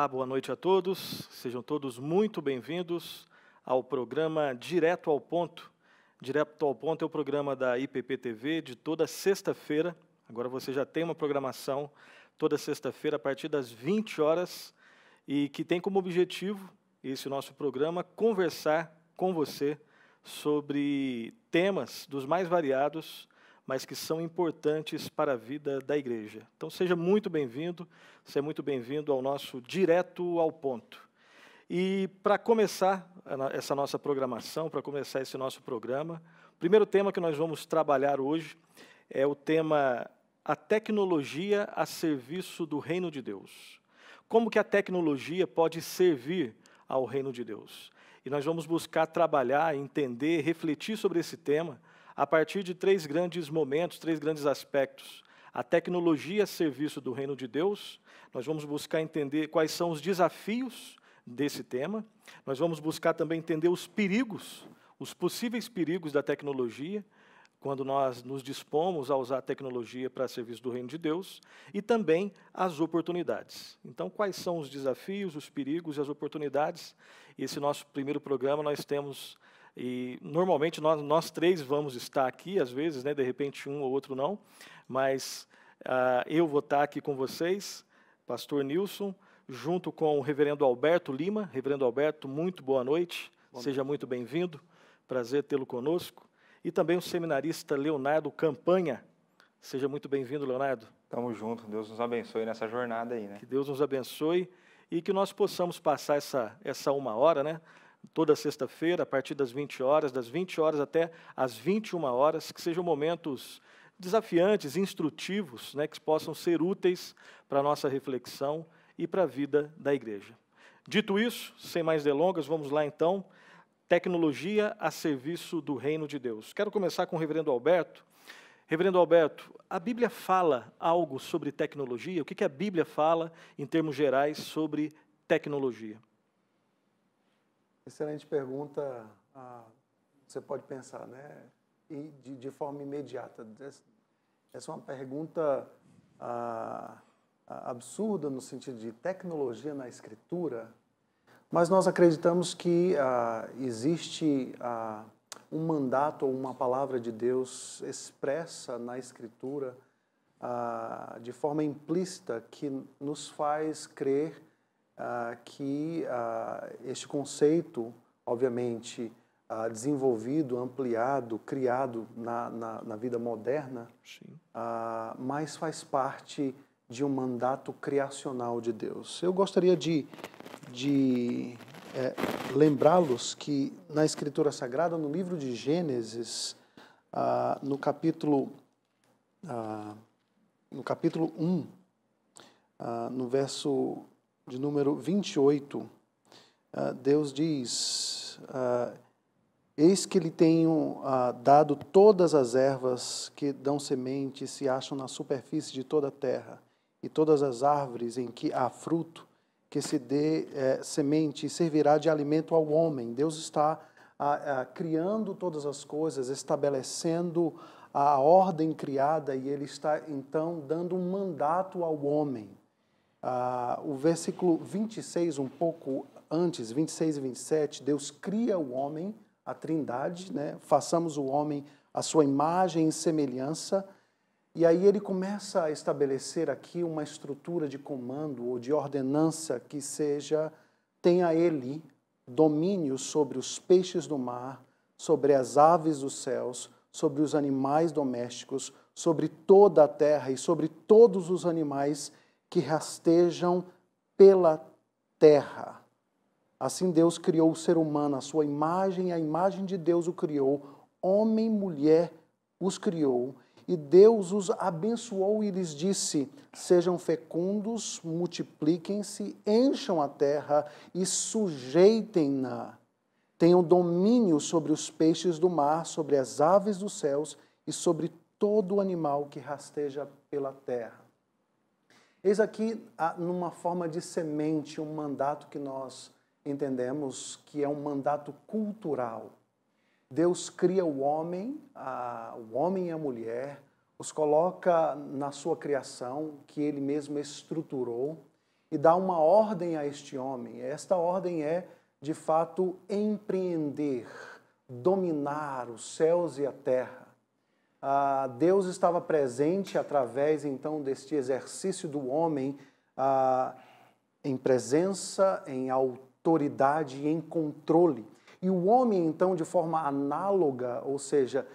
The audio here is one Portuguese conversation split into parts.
Olá, boa noite a todos. Sejam todos muito bem-vindos ao programa Direto ao Ponto. Direto ao Ponto é o programa da IPP TV de toda sexta-feira. Agora você já tem uma programação toda sexta-feira a partir das 20 horas e que tem como objetivo, esse nosso programa, conversar com você sobre temas dos mais variados, mas que são importantes para a vida da igreja. Então seja muito bem-vindo ao nosso Direto ao Ponto. E para começar essa nossa programação, para começar esse nosso programa, o primeiro tema que nós vamos trabalhar hoje é o tema a tecnologia a serviço do reino de Deus. Como que a tecnologia pode servir ao reino de Deus? E nós vamos buscar trabalhar, entender, refletir sobre esse tema a partir de três grandes momentos, três grandes aspectos. A tecnologia a serviço do reino de Deus, nós vamos buscar entender quais são os desafios desse tema, nós vamos buscar também entender os perigos, os possíveis perigos da tecnologia, quando nós nos dispomos a usar a tecnologia para serviço do reino de Deus, e também as oportunidades. Então, quais são os desafios, os perigos e as oportunidades? Esse nosso primeiro programa nós temos... E normalmente nós três vamos estar aqui, às vezes, né, de repente um ou outro não, mas eu vou estar aqui com vocês, pastor Nilson, junto com o reverendo Alberto Lima. Reverendo Alberto, muito boa noite, seja muito bem-vindo, prazer tê-lo conosco. E também o seminarista Leonardo Campanha, seja muito bem-vindo, Leonardo. Tamo junto, Deus nos abençoe nessa jornada aí, né? Que Deus nos abençoe e que nós possamos passar essa uma hora, né? Toda sexta-feira, a partir das 20 horas, das 20 horas até as 21 horas, que sejam momentos desafiantes, instrutivos, né, que possam ser úteis para a nossa reflexão e para a vida da igreja. Dito isso, sem mais delongas, vamos lá então, tecnologia a serviço do reino de Deus. Quero começar com o reverendo Alberto. Reverendo Alberto, a Bíblia fala algo sobre tecnologia? O que a Bíblia fala, em termos gerais, sobre tecnologia? Excelente pergunta. Você pode pensar, né? E de forma imediata. Essa é uma pergunta absurda no sentido de tecnologia na Escritura, mas nós acreditamos que existe um mandato ou uma palavra de Deus expressa na Escritura de forma implícita que nos faz crer que este conceito, obviamente, desenvolvido, ampliado, criado na vida moderna, mas faz parte de um mandato criacional de Deus. Eu gostaria de lembrá-los que na Escritura Sagrada, no livro de Gênesis, no capítulo 1, no verso de número 28, Deus diz, eis que lhe tenho dado todas as ervas que dão semente e se acham na superfície de toda a terra, e todas as árvores em que há fruto, que se dê semente e servirá de alimento ao homem. Deus está criando todas as coisas, estabelecendo a ordem criada, e Ele está, então, dando um mandato ao homem. O versículo 26, um pouco antes, 26 e 27, Deus cria o homem, a trindade, né? Façamos o homem à sua imagem e semelhança, e aí ele começa a estabelecer aqui uma estrutura de comando ou de ordenança que tenha ele domínio sobre os peixes do mar, sobre as aves dos céus, sobre os animais domésticos, sobre toda a terra e sobre todos os animais que rastejam pela terra. Assim Deus criou o ser humano, a sua imagem, a imagem de Deus o criou, homem e mulher os criou, e Deus os abençoou e lhes disse, sejam fecundos, multipliquem-se, encham a terra e sujeitem-na. Tenham domínio sobre os peixes do mar, sobre as aves dos céus e sobre todo animal que rasteja pela terra. Eis aqui, numa forma de semente, um mandato que nós entendemos que é um mandato cultural. Deus cria o homem e a mulher, os coloca na sua criação, que Ele mesmo estruturou, e dá uma ordem a este homem. Esta ordem é, de fato, empreender, dominar os céus e a terra. Deus estava presente através, então, deste exercício do homem em presença, em autoridade e em controle. E o homem, então, de forma análoga, ou seja,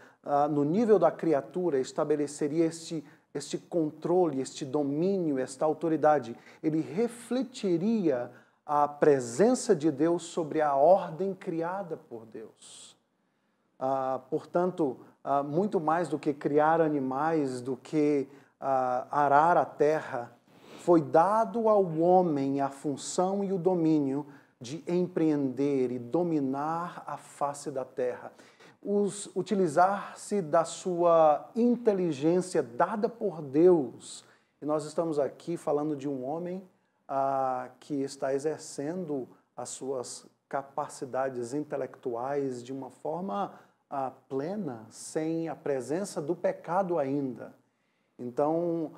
no nível da criatura, estabeleceria este controle, este domínio, esta autoridade. Ele refletiria a presença de Deus sobre a ordem criada por Deus. Portanto, muito mais do que criar animais, do que arar a terra, foi dado ao homem a função e o domínio de empreender e dominar a face da terra. Utilizar-se da sua inteligência dada por Deus. E nós estamos aqui falando de um homem que está exercendo as suas capacidades intelectuais de uma forma plena, sem a presença do pecado ainda. Então,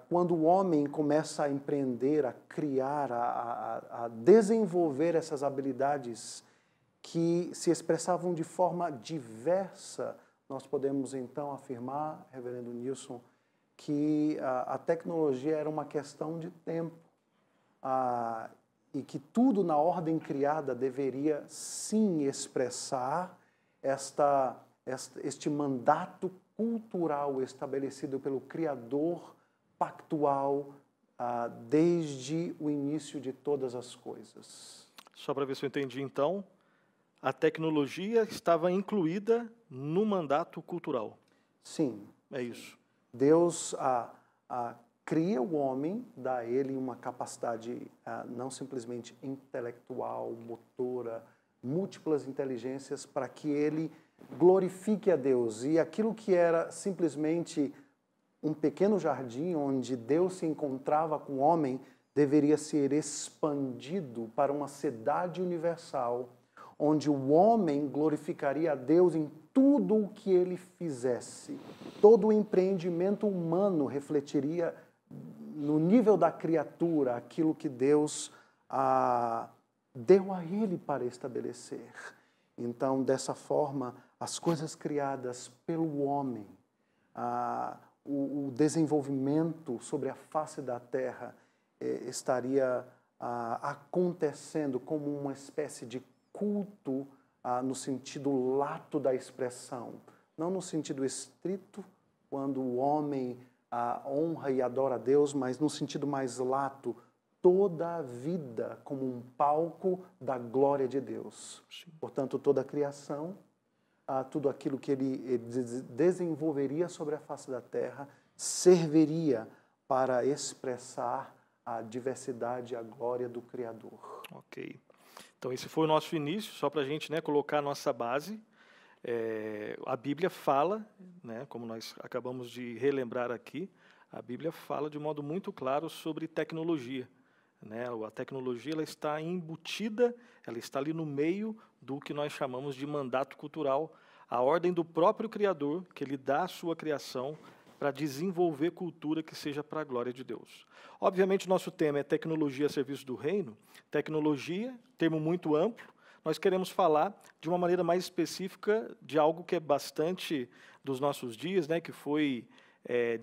quando o homem começa a empreender, a criar, a desenvolver essas habilidades que se expressavam de forma diversa, nós podemos então afirmar, reverendo Nilson, que a tecnologia era uma questão de tempo e que tudo na ordem criada deveria sim expressar este mandato cultural estabelecido pelo Criador pactual desde o início de todas as coisas. Só para ver se eu entendi, então, a tecnologia estava incluída no mandato cultural. Sim. É isso. Deus cria o homem, dá a ele uma capacidade não simplesmente intelectual, motora, múltiplas inteligências para que ele glorifique a Deus. E aquilo que era simplesmente um pequeno jardim onde Deus se encontrava com o homem deveria ser expandido para uma cidade universal, onde o homem glorificaria a Deus em tudo o que ele fizesse. Todo o empreendimento humano refletiria no nível da criatura aquilo que Deus deu a ele para estabelecer. Então, dessa forma, as coisas criadas pelo homem, o desenvolvimento sobre a face da terra estaria acontecendo como uma espécie de culto no sentido lato da expressão, não no sentido estrito, quando o homem honra e adora a Deus, mas no sentido mais lato, toda a vida como um palco da glória de Deus. Sim. Portanto, toda a criação, tudo aquilo que ele desenvolveria sobre a face da terra, serviria para expressar a diversidade e a glória do Criador. Ok. Então, esse foi o nosso início, só para a gente colocar a nossa base. A Bíblia fala, como nós acabamos de relembrar aqui, a Bíblia fala de modo muito claro sobre tecnologia. A tecnologia ela está embutida, ela está ali no meio do que nós chamamos de mandato cultural, a ordem do próprio Criador, que ele dá a sua criação para desenvolver cultura que seja para a glória de Deus. Obviamente, nosso tema é tecnologia a serviço do reino. Tecnologia, termo muito amplo. Nós queremos falar de uma maneira mais específica de algo que é bastante dos nossos dias, que foi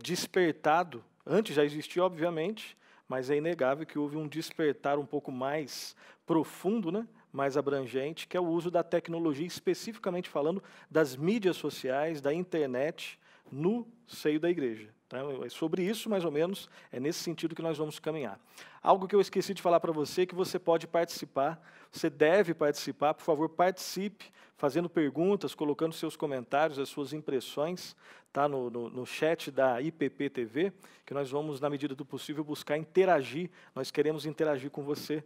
despertado. Antes já existia, obviamente, mas é inegável que houve um despertar um pouco mais profundo, mais abrangente, que é o uso da tecnologia, especificamente falando das mídias sociais, da internet, no seio da igreja. Então, é sobre isso, mais ou menos, é nesse sentido que nós vamos caminhar. Algo que eu esqueci de falar para você é que você pode participar, você deve participar, por favor, participe, fazendo perguntas, colocando seus comentários, as suas impressões, no chat da IPP TV, que nós vamos, na medida do possível, buscar interagir, nós queremos interagir com você,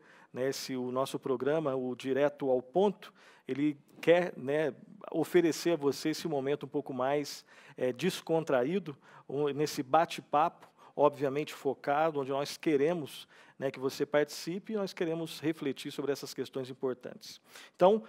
o nosso programa, o Direto ao Ponto, ele quer oferecer a você esse momento um pouco mais descontraído, nesse bate-papo, obviamente focado, onde nós queremos que você participe e nós queremos refletir sobre essas questões importantes. Então,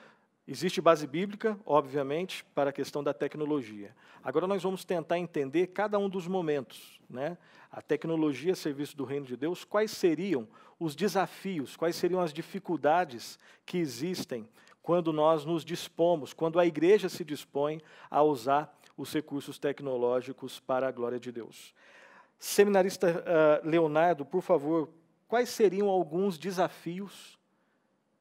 Existe base bíblica, obviamente, para a questão da tecnologia. Agora nós vamos tentar entender cada um dos momentos, né? A tecnologia a serviço do reino de Deus, quais seriam os desafios, quais seriam as dificuldades que existem quando nós nos dispomos, quando a igreja se dispõe a usar os recursos tecnológicos para a glória de Deus. Seminarista Leonardo, por favor, quais seriam alguns desafios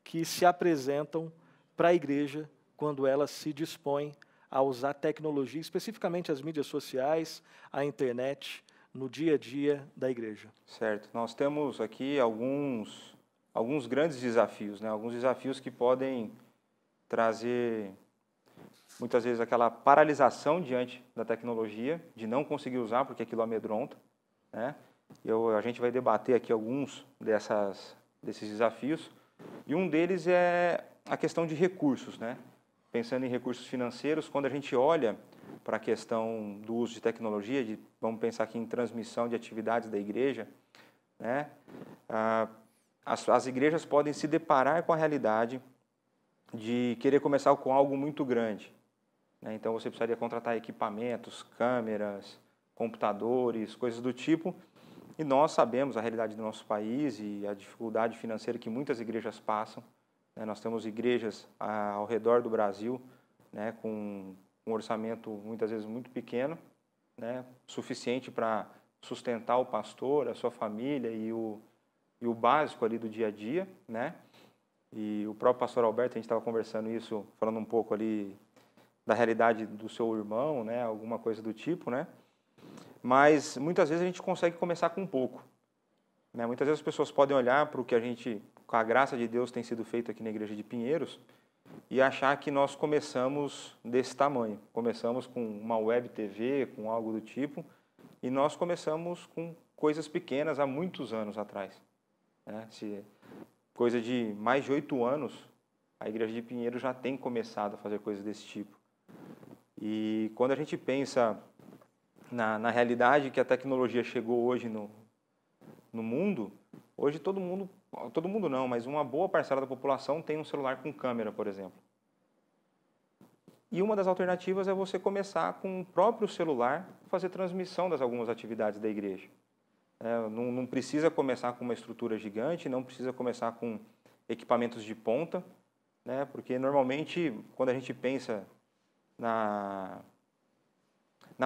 que se apresentam para a igreja quando ela se dispõe a usar tecnologia, especificamente as mídias sociais, a internet, no dia a dia da igreja? Certo. Nós temos aqui alguns grandes desafios, né? Alguns desafios que podem trazer, muitas vezes, aquela paralisação diante da tecnologia, de não conseguir usar porque aquilo amedronta, né? A gente vai debater aqui alguns desses desafios, e um deles é a questão de recursos, né? Pensando em recursos financeiros, quando a gente olha para a questão do uso de tecnologia, vamos pensar aqui em transmissão de atividades da igreja, né? As igrejas podem se deparar com a realidade de querer começar com algo muito grande, né? Então você precisaria contratar equipamentos, câmeras, computadores, coisas do tipo, e nós sabemos a realidade do nosso país e a dificuldade financeira que muitas igrejas passam, né? Nós temos igrejas ao redor do Brasil, né, com um orçamento muitas vezes muito pequeno, né, suficiente para sustentar o pastor, a sua família e o básico ali do dia a dia, né? E o próprio pastor Alberto, a gente estava conversando isso, falando um pouco ali da realidade do seu irmão, né, alguma coisa do tipo, né? Mas muitas vezes a gente consegue começar com pouco, né? Muitas vezes as pessoas podem olhar para o que a gente, com a graça de Deus, tem sido feito aqui na Igreja de Pinheiros e achar que nós começamos desse tamanho. Começamos com uma web TV, com algo do tipo, e nós começamos com coisas pequenas há muitos anos atrás, né? Coisa de mais de 8 anos, a Igreja de Pinheiros já tem começado a fazer coisas desse tipo. E quando a gente pensa na realidade que a tecnologia chegou hoje no mundo, hoje todo mundo não, mas uma boa parcela da população tem um celular com câmera, por exemplo. E uma das alternativas é você começar com o próprio celular a fazer transmissão das algumas atividades da igreja. Não precisa começar com uma estrutura gigante, não precisa começar com equipamentos de ponta, né? Porque normalmente quando a gente pensa na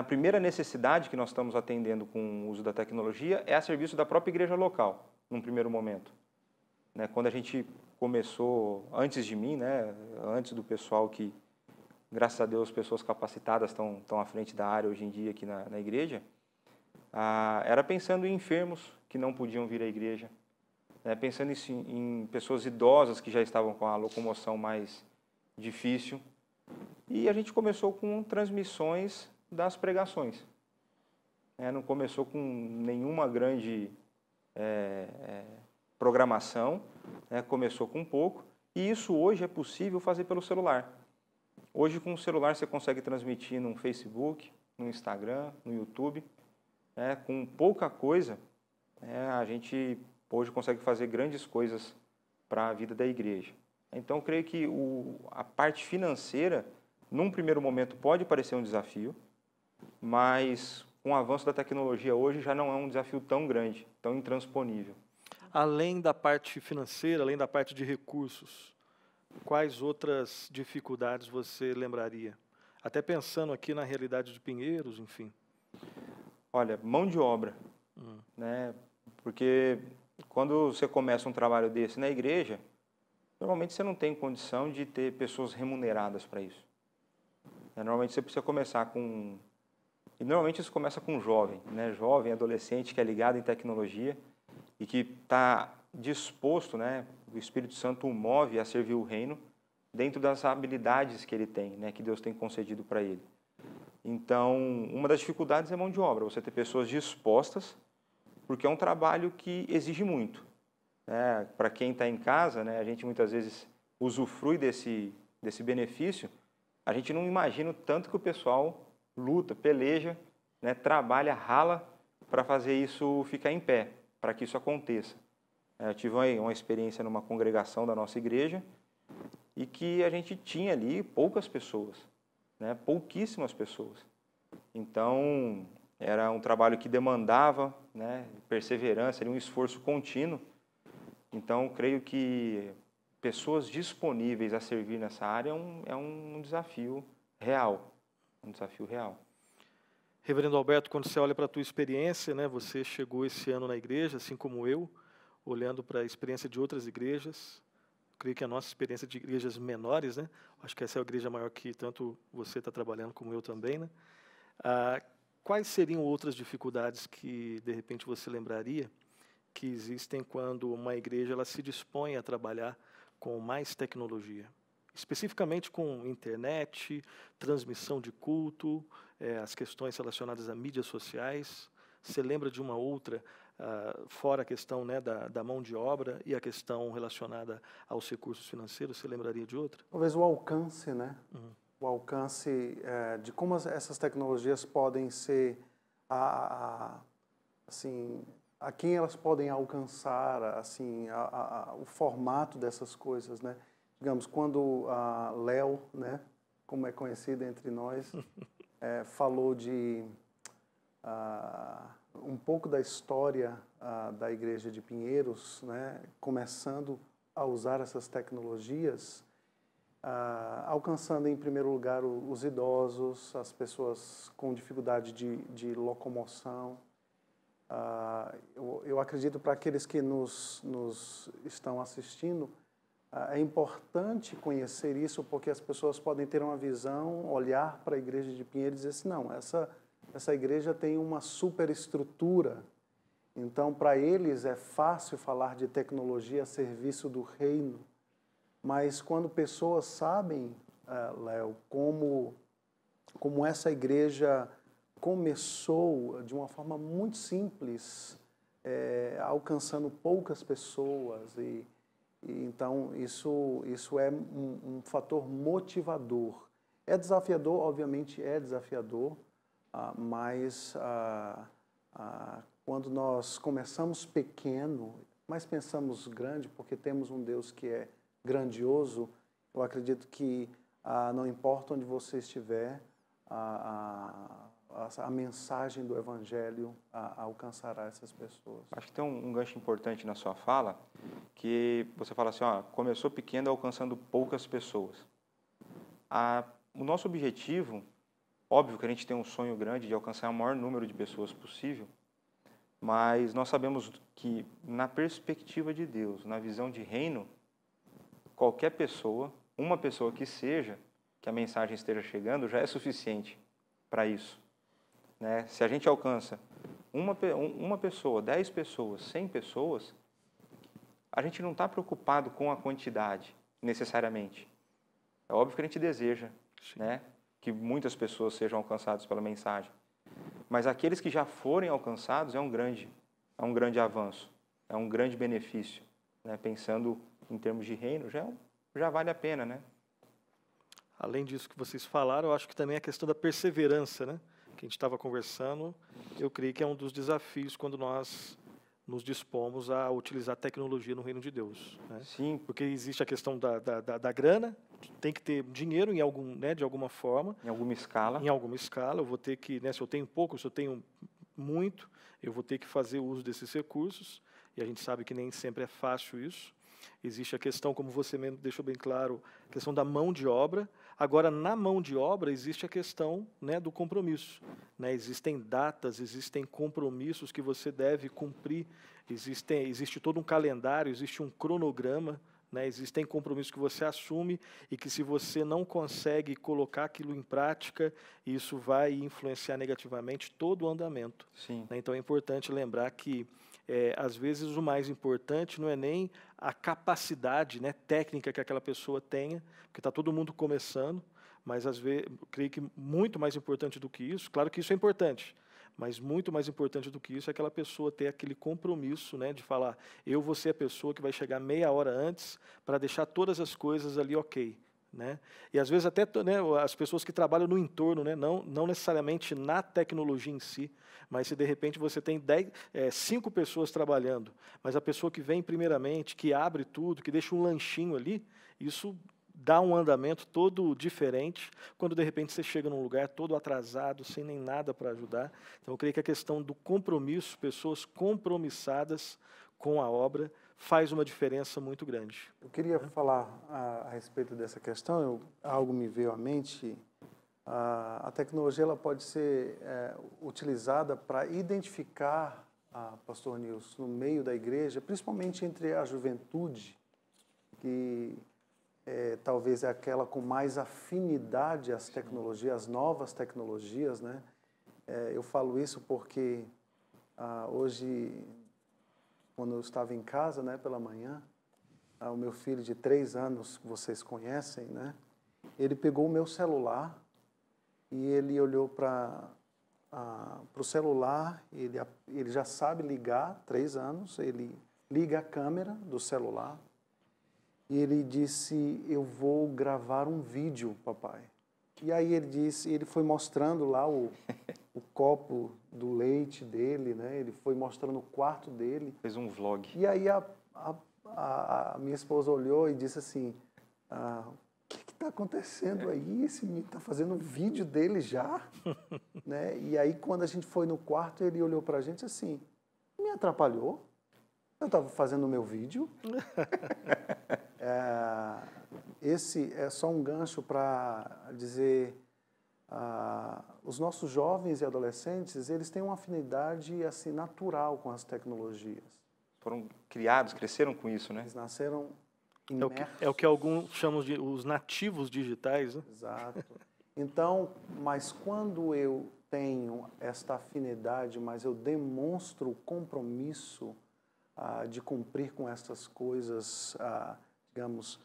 primeira necessidade que nós estamos atendendo com o uso da tecnologia é a serviço da própria igreja local, num primeiro momento, né? Quando a gente começou, antes de mim, né, antes do pessoal que, graças a Deus, pessoas capacitadas estão à frente da área hoje em dia aqui na igreja, era pensando em enfermos que não podiam vir à igreja, né, pensando em pessoas idosas que já estavam com a locomoção mais difícil. E a gente começou com transmissões das pregações. Não começou com nenhuma grande programação, né, começou com pouco, e isso hoje é possível fazer pelo celular. Hoje, com o celular, você consegue transmitir no Facebook, no Instagram, no YouTube. Com pouca coisa, a gente hoje consegue fazer grandes coisas para a vida da igreja. Então, eu creio que a parte financeira, num primeiro momento, pode parecer um desafio, mas com o avanço da tecnologia hoje já não é um desafio tão grande, tão intransponível. Além da parte financeira, além da parte de recursos, quais outras dificuldades você lembraria? Até pensando aqui na realidade de Pinheiros, enfim. Olha, mão de obra, né? Porque quando você começa um trabalho desse na igreja, normalmente você não tem condição de ter pessoas remuneradas para isso. Normalmente você precisa começar com... E normalmente isso começa com jovem, né? Jovem, adolescente que é ligado em tecnologia e que está disposto, né? O Espírito Santo o move a servir o reino dentro das habilidades que ele tem, né? Que Deus tem concedido para ele. Então, uma das dificuldades é mão de obra, você ter pessoas dispostas, porque é um trabalho que exige muito. Para quem está em casa, né, a gente muitas vezes usufrui desse benefício, a gente não imagina o tanto que o pessoal luta, peleja, né, trabalha, rala para fazer isso ficar em pé, para que isso aconteça. Eu tive uma experiência numa congregação da nossa igreja, e que a gente tinha ali poucas pessoas, né? Pouquíssimas pessoas. Então, era um trabalho que demandava, né, perseverança, um esforço contínuo. Então, creio que pessoas disponíveis a servir nessa área é um desafio real, um desafio real. Reverendo Alberto, quando você olha para a tua experiência, né, você chegou esse ano na igreja, assim como eu, olhando para a experiência de outras igrejas. Creio que a nossa experiência de igrejas menores, né? Acho que essa é a igreja maior que tanto você está trabalhando como eu também, né? Quais seriam outras dificuldades que, de repente, você lembraria que existem quando uma igreja ela se dispõe a trabalhar com mais tecnologia? Especificamente com internet, transmissão de culto, as questões relacionadas a mídias sociais. Você lembra de uma outra, fora a questão, né, da mão de obra e a questão relacionada aos recursos financeiros? Você lembraria de outra? Talvez o alcance, né? O alcance de como essas tecnologias podem ser, assim, a quem elas podem alcançar, assim, o formato dessas coisas, né? Digamos, quando a Léo, né, como é conhecida entre nós, falou de um pouco da história da Igreja de Pinheiros, né, começando a usar essas tecnologias, alcançando em primeiro lugar os idosos, as pessoas com dificuldade de locomoção. Eu acredito para aqueles que nos estão assistindo, é importante conhecer isso, porque as pessoas podem ter uma visão, olhar para a Igreja de Pinheiros e dizer assim, não, essa igreja tem uma superestrutura, então para eles é fácil falar de tecnologia a serviço do reino, mas quando pessoas sabem, Léo, como essa igreja começou de uma forma muito simples, alcançando poucas pessoas, e então isso é um fator motivador. É desafiador, obviamente é desafiador, mas quando nós começamos pequeno, mas pensamos grande, porque temos um Deus que é grandioso, eu acredito que não importa onde você estiver, a mensagem do Evangelho alcançará essas pessoas. Acho que tem um gancho importante na sua fala, que você fala assim, começou pequeno alcançando poucas pessoas. O nosso objetivo, óbvio que a gente tem um sonho grande de alcançar o maior número de pessoas possível, mas nós sabemos que na perspectiva de Deus, na visão de reino, qualquer pessoa, uma pessoa que seja, que a mensagem esteja chegando, já é suficiente para isso. Né? Se a gente alcança uma pessoa, 10 pessoas, 100 pessoas, a gente não está preocupado com a quantidade, necessariamente. É óbvio que a gente deseja, né, que muitas pessoas sejam alcançadas pela mensagem. Mas aqueles que já forem alcançados é um grande avanço, é um grande benefício. Né? Pensando em termos de reino, já vale a pena, né? Além disso que vocês falaram, eu acho que também a questão da perseverança, né? Que a gente estava conversando, eu creio que é um dos desafios quando nós nos dispomos a utilizar tecnologia no reino de Deus. Né? Sim. Porque existe a questão da grana, tem que ter dinheiro de alguma forma. Em alguma escala. Em alguma escala, eu vou ter que, né, se eu tenho pouco, se eu tenho muito, eu vou ter que fazer uso desses recursos, e a gente sabe que nem sempre é fácil isso. Existe a questão, como você mesmo deixou bem claro, a questão da mão de obra. Agora, na mão de obra, existe a questão, né, do compromisso. Né? Existem datas, existem compromissos que você deve cumprir, existe todo um calendário, existe um cronograma, né? Existem compromissos que você assume e que, se você não consegue colocar aquilo em prática, isso vai influenciar negativamente todo o andamento. Sim. Né? Então, é importante lembrar que, às vezes, o mais importante não é nem a capacidade, né, técnica que aquela pessoa tenha, porque está todo mundo começando, mas, às vezes, eu creio que muito mais importante do que isso, claro que isso é importante, mas muito mais importante do que isso é aquela pessoa ter aquele compromisso, né, de falar, eu vou ser a pessoa que vai chegar meia hora antes para deixar todas as coisas ali ok. Né? E às vezes até, né, as pessoas que trabalham no entorno, né, não necessariamente na tecnologia em si, mas se de repente você tem 5 pessoas trabalhando, mas a pessoa que vem primeiramente, que abre tudo, que deixa um lanchinho ali, isso dá um andamento todo diferente, quando de repente você chega num lugar todo atrasado, sem nem nada para ajudar. Então eu creio que a questão do compromisso, pessoas compromissadas com a obra, faz uma diferença muito grande. Eu queria falar a respeito dessa questão, algo me veio à mente. A tecnologia ela pode ser utilizada para identificar, Pastor Nilson, no meio da igreja, principalmente entre a juventude, que talvez é aquela com mais afinidade às tecnologias, às novas tecnologias, né? Eu falo isso porque hoje, quando eu estava em casa, né, pela manhã, o meu filho de 3 anos, que vocês conhecem, né, ele pegou o meu celular e ele olhou para o celular, ele já sabe ligar, 3 anos, ele liga a câmera do celular e ele disse, eu vou gravar um vídeo, papai. E aí ele foi mostrando lá o copo do leite dele, né? Ele foi mostrando o quarto dele. Fez um vlog. E aí a minha esposa olhou e disse assim, o que está acontecendo aí? Esse menino está fazendo um vídeo dele já? Né? E aí quando a gente foi no quarto, ele olhou para a gente assim, me atrapalhou? Eu estava fazendo o meu vídeo. Esse é só um gancho para dizer, os nossos jovens e adolescentes, eles têm uma afinidade assim natural com as tecnologias. Foram criados, cresceram com isso, né? Eles nasceram imersos. É o que alguns chamam de os nativos digitais, né? Exato. Então, mas quando eu tenho esta afinidade, mas eu demonstro o compromisso de cumprir com estas coisas, digamos,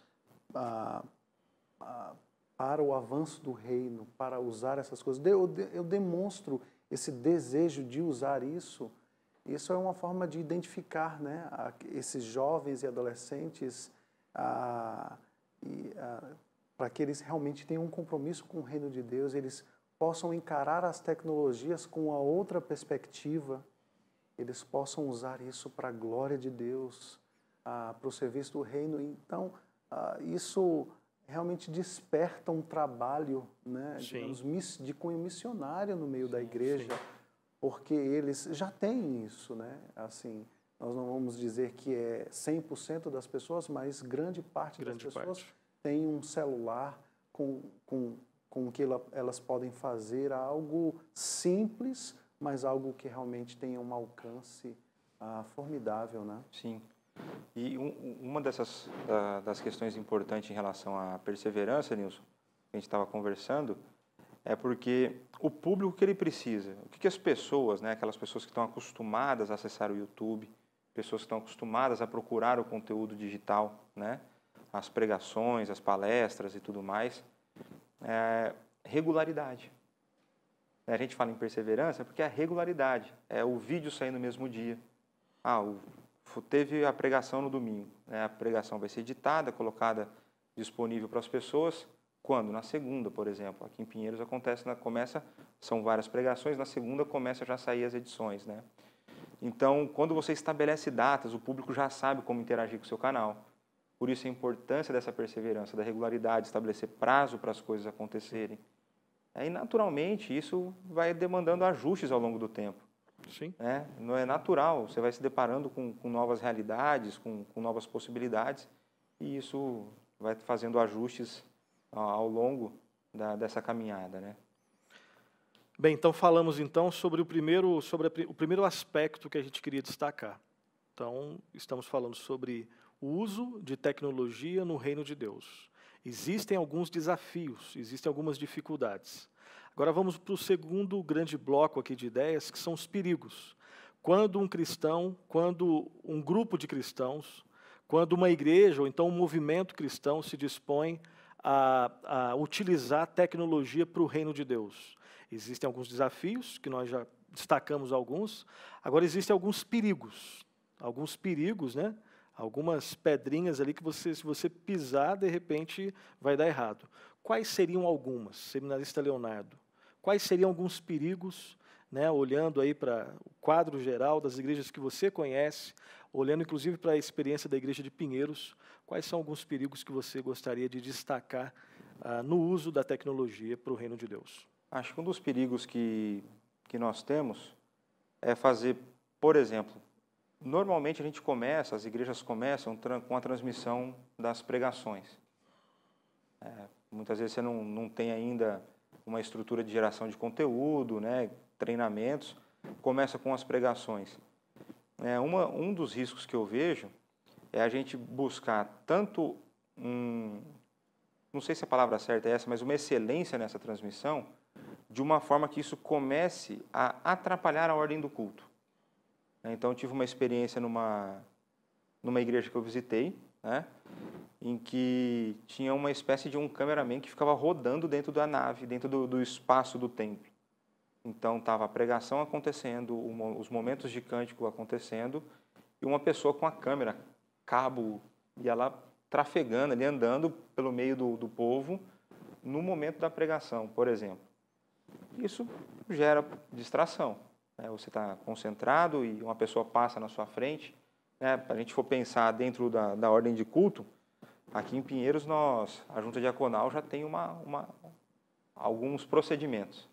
para o avanço do reino, para usar essas coisas, eu demonstro esse desejo de usar isso. Isso é uma forma de identificar, né, esses jovens e adolescentes para que eles realmente tenham um compromisso com o reino de Deus, eles possam encarar as tecnologias com uma outra perspectiva, eles possam usar isso para a glória de Deus, para o serviço do reino. Então, isso realmente desperta um trabalho, né, digamos, de cunho missionário no meio da igreja, porque eles já têm isso, né? Assim, nós não vamos dizer que é 100% das pessoas, mas grande parte das pessoas tem um celular com que elas podem fazer algo simples, mas algo que realmente tenha um alcance formidável, né? Sim. E uma das questões importantes em relação à perseverança, Nilson, que a gente estava conversando, é porque o público que ele precisa, o que as pessoas, né, aquelas pessoas que estão acostumadas a acessar o YouTube, pessoas que estão acostumadas a procurar o conteúdo digital, né, as pregações, as palestras e tudo mais, regularidade. A gente fala em perseverança porque é a regularidade, é o vídeo sair no mesmo dia. Teve a pregação no domingo, né? A pregação vai ser editada, colocada disponível para as pessoas. Quando? Na segunda, por exemplo. Aqui em Pinheiros são várias pregações, na segunda começa já a sair as edições, né? Então, quando você estabelece datas, o público já sabe como interagir com o seu canal. Por isso a importância dessa perseverança, da regularidade, estabelecer prazo para as coisas acontecerem. E naturalmente isso vai demandando ajustes ao longo do tempo. Sim. Não é natural, você vai se deparando com novas realidades, com novas possibilidades, e isso vai fazendo ajustes ao longo dessa caminhada, né? Bem, então falamos então sobre o primeiro aspecto que a gente queria destacar. Então, estamos falando sobre o uso de tecnologia no reino de Deus. Existem alguns desafios, existem algumas dificuldades. Agora vamos para o segundo grande bloco aqui de ideias, que são os perigos. Quando um grupo de cristãos, quando uma igreja ou então um movimento cristão se dispõe a utilizar tecnologia para o reino de Deus. Existem alguns desafios, que nós já destacamos alguns. Agora existem alguns perigos, né? Algumas pedrinhas ali que se você pisar, de repente vai dar errado. Quais seriam algumas, seminarista Leonardo? Quais seriam alguns perigos né, olhando aí para o quadro geral das igrejas que você conhece, olhando inclusive para a experiência da igreja de Pinheiros, quais são alguns perigos que você gostaria de destacar no uso da tecnologia para o reino de Deus? Acho que um dos perigos que nós temos é fazer, por exemplo, normalmente a gente começa, as igrejas começam com a transmissão das pregações. Muitas vezes você não tem ainda uma estrutura de geração de conteúdo, né, treinamentos, começa com as pregações. Um dos riscos que eu vejo é a gente buscar tanto não sei se a palavra certa é essa, mas uma excelência nessa transmissão, de uma forma que isso comece a atrapalhar a ordem do culto. Então, eu tive uma experiência numa igreja que eu visitei, né, em que tinha uma espécie de um cameraman que ficava rodando dentro da nave, dentro do espaço do templo. Então, estava a pregação acontecendo, os momentos de cântico acontecendo, e uma pessoa com a câmera, cabo, ia lá trafegando, ali andando pelo meio do povo, no momento da pregação, por exemplo. Isso gera distração. Você está concentrado e uma pessoa passa na sua frente. Para a gente for pensar dentro da ordem de culto, aqui em Pinheiros, a Junta Diaconal já tem alguns procedimentos.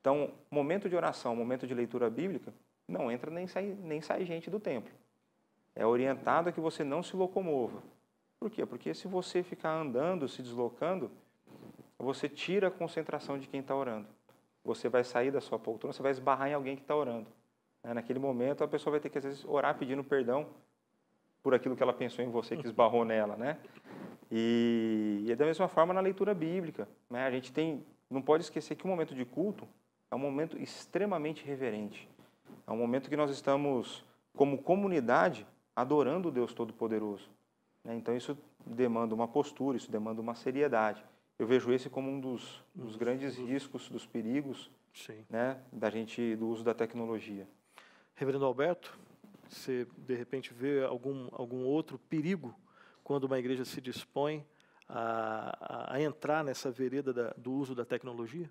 Então, momento de oração, momento de leitura bíblica, não entra nem sai gente do templo. É orientado a que você não se locomova. Por quê? Porque se você ficar andando, se deslocando, você tira a concentração de quem está orando. Você vai sair da sua poltrona, você vai esbarrar em alguém que está orando. Naquele momento, a pessoa vai ter que, às vezes, orar pedindo perdão por aquilo que ela pensou em você, que esbarrou nela, né? E da mesma forma na leitura bíblica, né? A gente não pode esquecer que o momento de culto é um momento extremamente reverente. É um momento que nós estamos, como comunidade, adorando o Deus Todo-Poderoso. Então, isso demanda uma postura, isso demanda uma seriedade. Eu vejo esse como um dos grandes riscos, dos perigos, né, do uso da tecnologia. Reverendo Alberto, você de repente vê algum outro perigo quando uma igreja se dispõe a entrar nessa vereda do uso da tecnologia?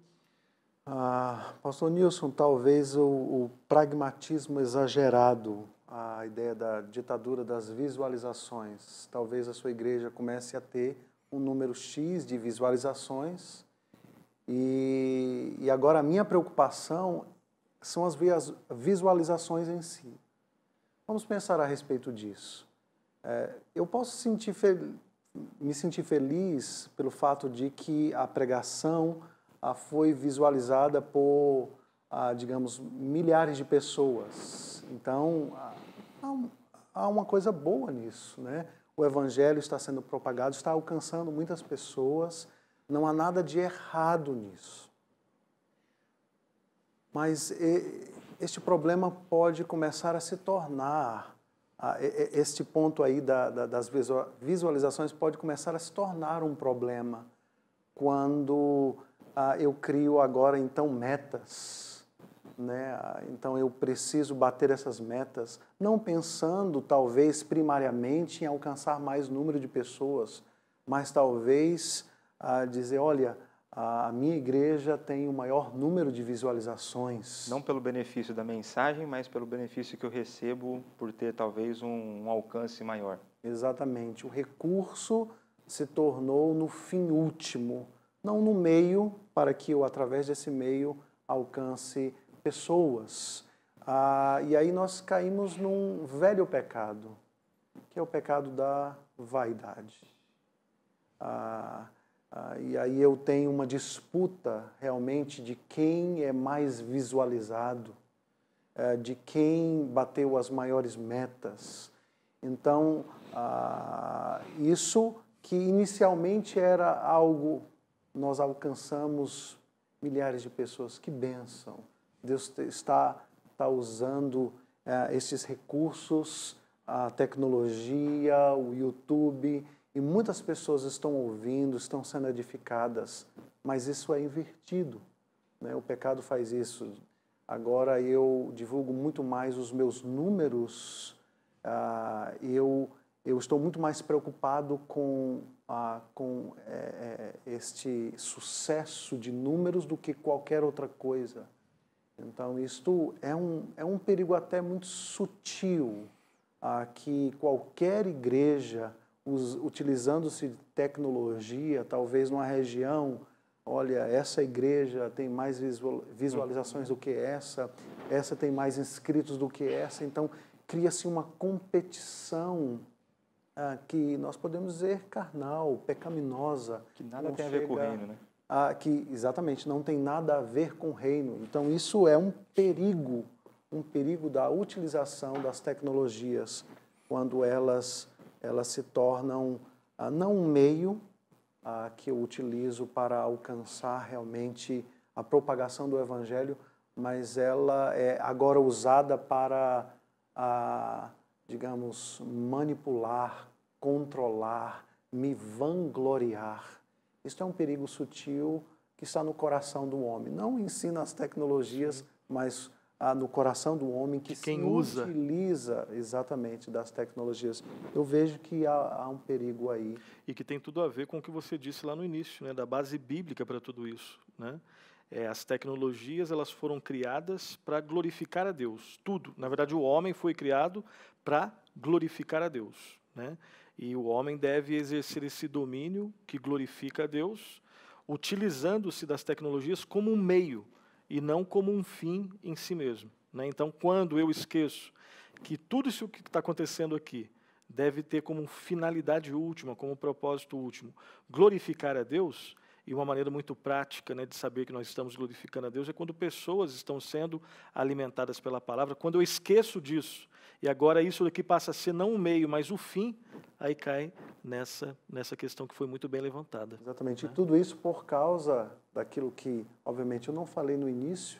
Pastor Nilson, talvez o pragmatismo exagerado, a ideia da ditadura das visualizações. Talvez a sua igreja comece a ter um número X de visualizações e agora a minha preocupação são as visualizações em si. Vamos pensar a respeito disso. Eu posso me sentir feliz pelo fato de que a pregação foi visualizada por, digamos, milhares de pessoas. Então, há uma coisa boa nisso, né? O evangelho está sendo propagado, está alcançando muitas pessoas, não há nada de errado nisso. Mas este problema pode começar a se tornar, este ponto aí das visualizações pode começar a se tornar um problema quando eu crio agora, então, metas. Né? Então, eu preciso bater essas metas, não pensando, talvez, primariamente em alcançar mais número de pessoas, mas talvez dizer, olha, a minha igreja tem o maior número de visualizações. Não pelo benefício da mensagem, mas pelo benefício que eu recebo por ter, talvez, um alcance maior. Exatamente. O recurso se tornou no fim último, não no meio, para que eu, através desse meio, alcance pessoas. E aí nós caímos num velho pecado, que é o pecado da vaidade. E aí eu tenho uma disputa realmente de quem é mais visualizado, de quem bateu as maiores metas. Então, isso que inicialmente era algo, nós alcançamos milhares de pessoas, que bênção. Deus está usando esses recursos, a tecnologia, o YouTube, e muitas pessoas estão ouvindo, estão sendo edificadas, mas isso é invertido, né? O pecado faz isso. Agora eu divulgo muito mais os meus números, eu estou muito mais preocupado com este sucesso de números do que qualquer outra coisa. Então, isto é um perigo até muito sutil, que qualquer igreja, utilizando-se de tecnologia, talvez numa região, olha, essa igreja tem mais visualizações do que essa tem mais inscritos do que essa, então cria-se uma competição que nós podemos dizer carnal, pecaminosa. Que nada tem a ver com o reino, né? Que exatamente não tem nada a ver com o reino. Então isso é um perigo da utilização das tecnologias quando elas se tornam não um meio que eu utilizo para alcançar realmente a propagação do evangelho, mas ela é agora usada para digamos, manipular, controlar, me vangloriar. Isso é um perigo sutil que está no coração do homem. Não ensina as tecnologias, mas no coração do homem que se utiliza exatamente das tecnologias. Eu vejo que há um perigo aí. E que tem tudo a ver com o que você disse lá no início, né, da base bíblica para tudo isso, né? As tecnologias, elas foram criadas para glorificar a Deus, tudo. Na verdade, o homem foi criado para glorificar a Deus, né? E o homem deve exercer esse domínio que glorifica a Deus, utilizando-se das tecnologias como um meio e não como um fim em si mesmo, né? Então, quando eu esqueço que tudo isso que está acontecendo aqui deve ter como finalidade última, como propósito último, glorificar a Deus, e uma maneira muito prática, né, de saber que nós estamos glorificando a Deus é quando pessoas estão sendo alimentadas pela palavra. Quando eu esqueço disso, e agora isso daqui passa a ser não o meio, mas o fim, aí cai nessa questão que foi muito bem levantada. Exatamente. Né? E tudo isso por causa daquilo que, obviamente, eu não falei no início,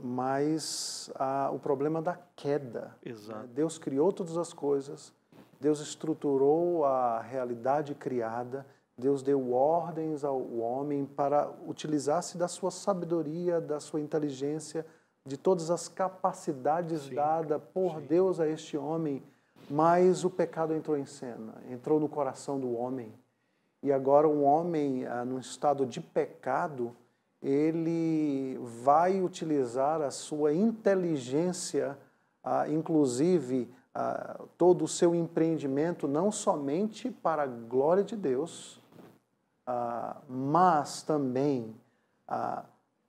mas o problema da queda. Exato. Deus criou todas as coisas, Deus estruturou a realidade criada, Deus deu ordens ao homem para utilizar-se da sua sabedoria, da sua inteligência, de todas as capacidades dadas por Deus a este homem, mas o pecado entrou em cena, entrou no coração do homem. E agora um homem, num estado de pecado, ele vai utilizar a sua inteligência, inclusive todo o seu empreendimento, não somente para a glória de Deus, mas também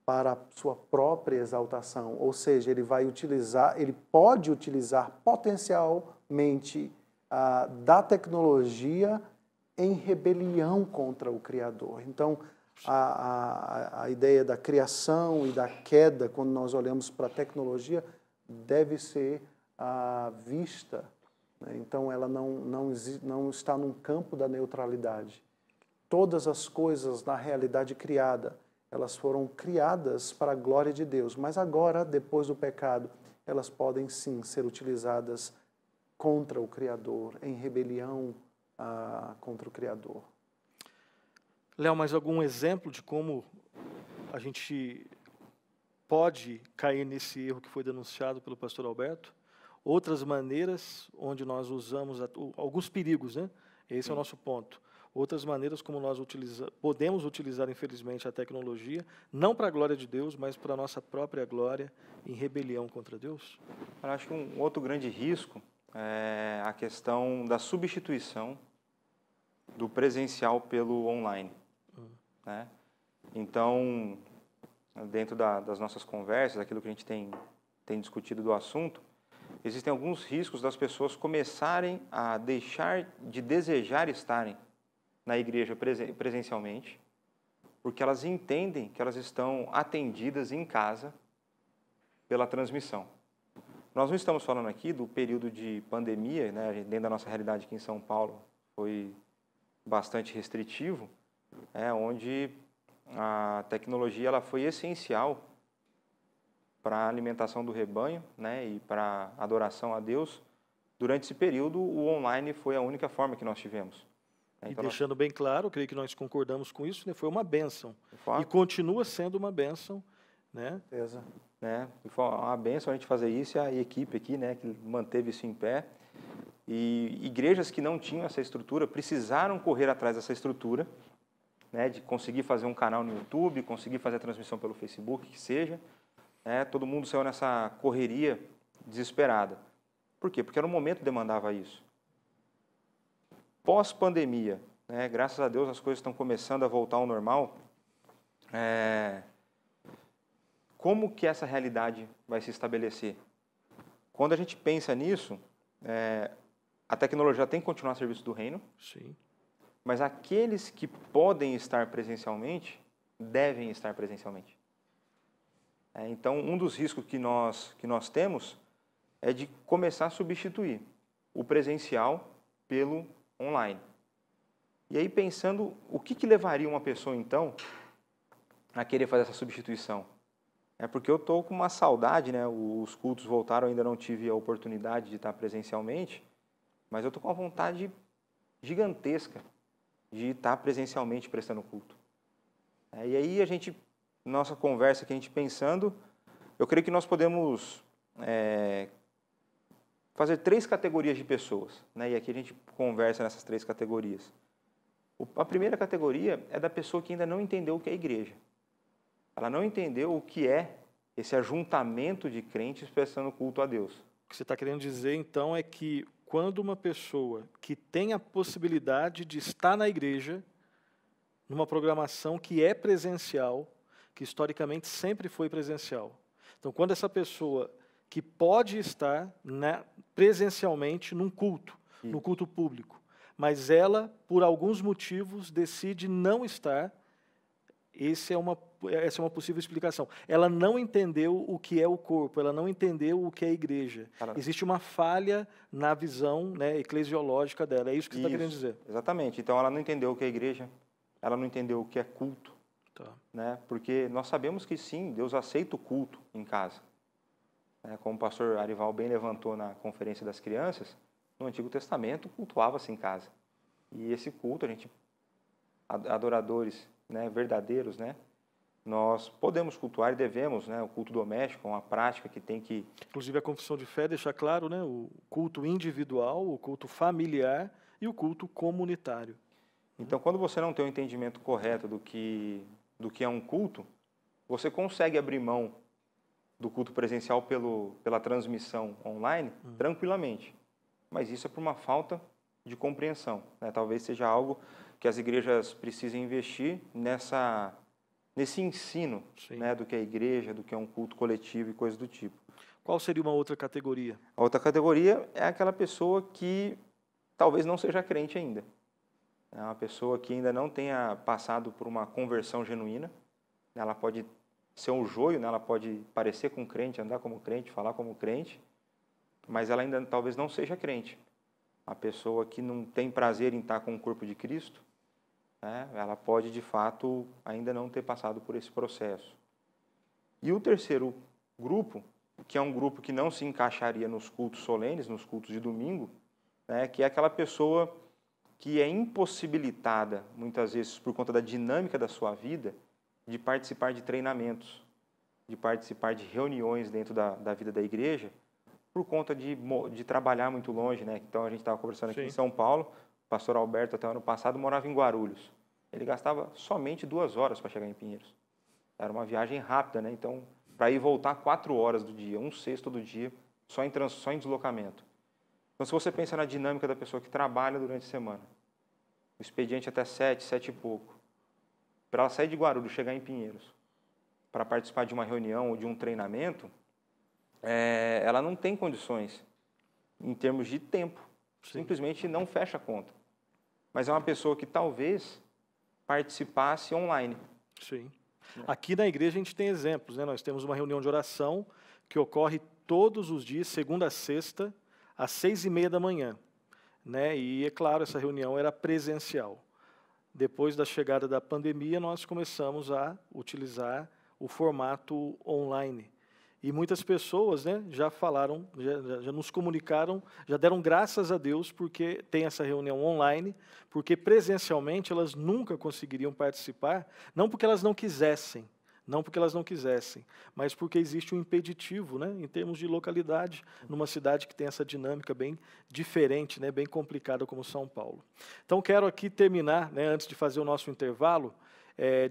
para a sua própria exaltação. Ou seja, ele pode utilizar potencialmente da tecnologia em rebelião contra o Criador. Então, a ideia da criação e da queda, quando nós olhamos para a tecnologia, deve ser vista, né? Então, ela não está num campo da neutralidade. Todas as coisas na realidade criada, elas foram criadas para a glória de Deus, mas agora, depois do pecado, elas podem sim ser utilizadas contra o Criador, em rebelião contra o Criador. Léo, mais algum exemplo de como a gente pode cair nesse erro que foi denunciado pelo pastor Alberto? Outras maneiras onde nós usamos alguns perigos, né? Esse é o nosso ponto. Outras maneiras como nós podemos utilizar, infelizmente, a tecnologia, não para a glória de Deus, mas para a nossa própria glória, em rebelião contra Deus? Eu acho que um outro grande risco é a questão da substituição do presencial pelo online. Né? Então, dentro das nossas conversas, aquilo que a gente tem discutido do assunto, existem alguns riscos das pessoas começarem a deixar de desejar estarem na igreja presencialmente, porque elas entendem que elas estão atendidas em casa pela transmissão. Nós não estamos falando aqui do período de pandemia, né? Dentro da nossa realidade aqui em São Paulo foi bastante restritivo, onde a tecnologia ela foi essencial para a alimentação do rebanho, né? E para a adoração a Deus. Durante esse período, o online foi a única forma que nós tivemos. Então, deixando bem claro, creio que nós concordamos com isso, né? Foi uma bênção. E continua sendo uma bênção, né? Foi uma bênção a gente fazer isso, e a equipe aqui, né, que manteve isso em pé. E igrejas que não tinham essa estrutura precisaram correr atrás dessa estrutura, né, de conseguir fazer um canal no YouTube, conseguir fazer a transmissão pelo Facebook, que seja, né? Todo mundo saiu nessa correria desesperada. Por quê? Porque era um momento que demandava isso. Pós-pandemia, né? Graças a Deus as coisas estão começando a voltar ao normal. Como que essa realidade vai se estabelecer? Quando a gente pensa nisso, a tecnologia tem que continuar a serviço do reino. Sim. Mas aqueles que podem estar presencialmente, devem estar presencialmente. Então, um dos riscos que nós temos é de começar a substituir o presencial pelo online. E aí, pensando, o que levaria uma pessoa, então, a querer fazer essa substituição? Porque eu estou com uma saudade, né? Os cultos voltaram, ainda não tive a oportunidade de estar presencialmente, mas eu estou com uma vontade gigantesca de estar presencialmente prestando culto. E aí, nossa conversa aqui, a gente pensando, eu creio que nós podemos fazer 3 categorias de pessoas, né? E aqui a gente conversa nessas 3 categorias. A primeira categoria é da pessoa que ainda não entendeu o que é igreja. Ela não entendeu o que é esse ajuntamento de crentes prestando culto a Deus. O que você está querendo dizer, então, é que quando uma pessoa que tem a possibilidade de estar na igreja, numa programação que é presencial, que historicamente sempre foi presencial. Então, quando essa pessoa que pode estar presencialmente num culto, no culto público, mas ela, por alguns motivos, decide não estar, essa é uma possível explicação. Ela não entendeu o que é o corpo, ela não entendeu o que é a igreja. Existe uma falha na visão, né, eclesiológica dela. É isso que você está querendo dizer. Exatamente. Então, ela não entendeu o que é igreja, ela não entendeu o que é culto. Tá. Né? Porque nós sabemos que sim, Deus aceita o culto em casa. Como o pastor Arival bem levantou na Conferência das Crianças, no Antigo Testamento cultuava-se em casa. E esse culto, adoradores, né, verdadeiros, né, nós podemos cultuar e devemos, né, o culto doméstico é uma prática que tem que... Inclusive a confissão de fé deixa claro, né, o culto individual, o culto familiar e o culto comunitário. Então, quando você não tem o entendimento correto do que é um culto, você consegue abrir mão do culto presencial pela transmissão online tranquilamente. Mas isso é por uma falta de compreensão, né? Talvez seja algo que as igrejas precisem investir nesse ensino, né, do que é igreja, do que é um culto coletivo e coisas do tipo. Qual seria uma outra categoria? A outra categoria é aquela pessoa que talvez não seja crente ainda. É uma pessoa que ainda não tenha passado por uma conversão genuína. Ela pode ser um joio, né? Ela pode parecer com crente, andar como crente, falar como crente, mas ela ainda talvez não seja crente. A pessoa que não tem prazer em estar com o corpo de Cristo, né? Ela pode, de fato, ainda não ter passado por esse processo. E o terceiro grupo, que é um grupo que não se encaixaria nos cultos solenes, nos cultos de domingo, né? Que é aquela pessoa que é impossibilitada, muitas vezes, por conta da dinâmica da sua vida, de participar de treinamentos, de participar de reuniões dentro da vida da igreja, por conta de trabalhar muito longe, né? Então, a gente estava conversando aqui em São Paulo, o pastor Alberto, até o ano passado, morava em Guarulhos. Ele gastava somente 2 horas para chegar em Pinheiros. Era uma viagem rápida, né? Então, para ir e voltar 4 horas do dia, 1/6 do dia, só em deslocamento. Então, se você pensa na dinâmica da pessoa que trabalha durante a semana, o expediente até 7, 7 e pouco, para ela sair de Guarulhos, chegar em Pinheiros, para participar de uma reunião ou de um treinamento, ela não tem condições em termos de tempo. Simplesmente não fecha a conta. Mas é uma pessoa que talvez participasse online. Sim. Aqui na igreja a gente tem exemplos, né? Nós temos uma reunião de oração que ocorre todos os dias, segunda a sexta, às 6h30 da manhã. Né? E, é claro, essa reunião era presencial. Depois da chegada da pandemia, nós começamos a utilizar o formato online. E muitas pessoas, né, já falaram, já nos comunicaram, já deram graças a Deus porque tem essa reunião online, porque presencialmente elas nunca conseguiriam participar, não porque elas não quisessem, mas porque existe um impeditivo, né, em termos de localidade, numa cidade que tem essa dinâmica bem diferente, né, bem complicada como São Paulo. Então, quero aqui terminar, né, antes de fazer o nosso intervalo,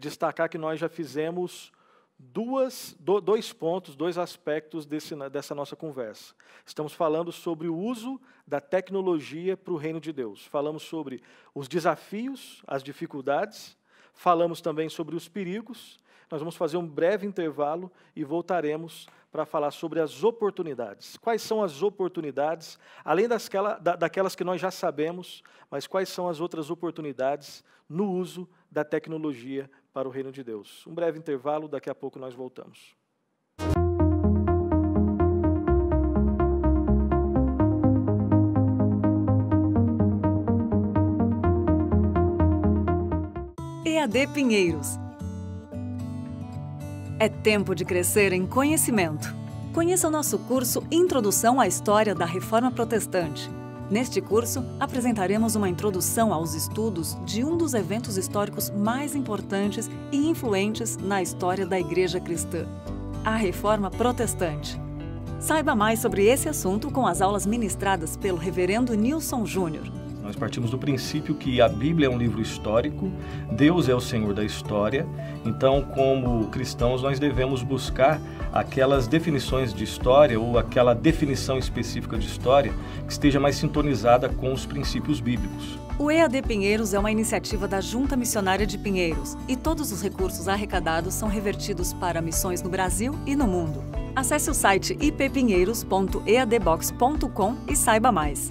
destacar que nós já fizemos dois pontos, dois aspectos dessa nossa conversa. Estamos falando sobre o uso da tecnologia para o reino de Deus. Falamos sobre os desafios, as dificuldades, falamos também sobre os perigos. Nós vamos fazer um breve intervalo e voltaremos para falar sobre as oportunidades. Quais são as oportunidades, além daquelas que nós já sabemos, mas quais são as outras oportunidades no uso da tecnologia para o reino de Deus? Um breve intervalo, daqui a pouco nós voltamos. EAD Pinheiros. É tempo de crescer em conhecimento. Conheça o nosso curso Introdução à História da Reforma Protestante. Neste curso, apresentaremos uma introdução aos estudos de um dos eventos históricos mais importantes e influentes na história da Igreja Cristã, a Reforma Protestante. Saiba mais sobre esse assunto com as aulas ministradas pelo Reverendo Nilson Júnior. Nós partimos do princípio que a Bíblia é um livro histórico, Deus é o Senhor da história, então, como cristãos, nós devemos buscar aquelas definições de história ou aquela definição específica de história que esteja mais sintonizada com os princípios bíblicos. O EAD Pinheiros é uma iniciativa da Junta Missionária de Pinheiros e todos os recursos arrecadados são revertidos para missões no Brasil e no mundo. Acesse o site ippinheiros.eadbox.com e saiba mais.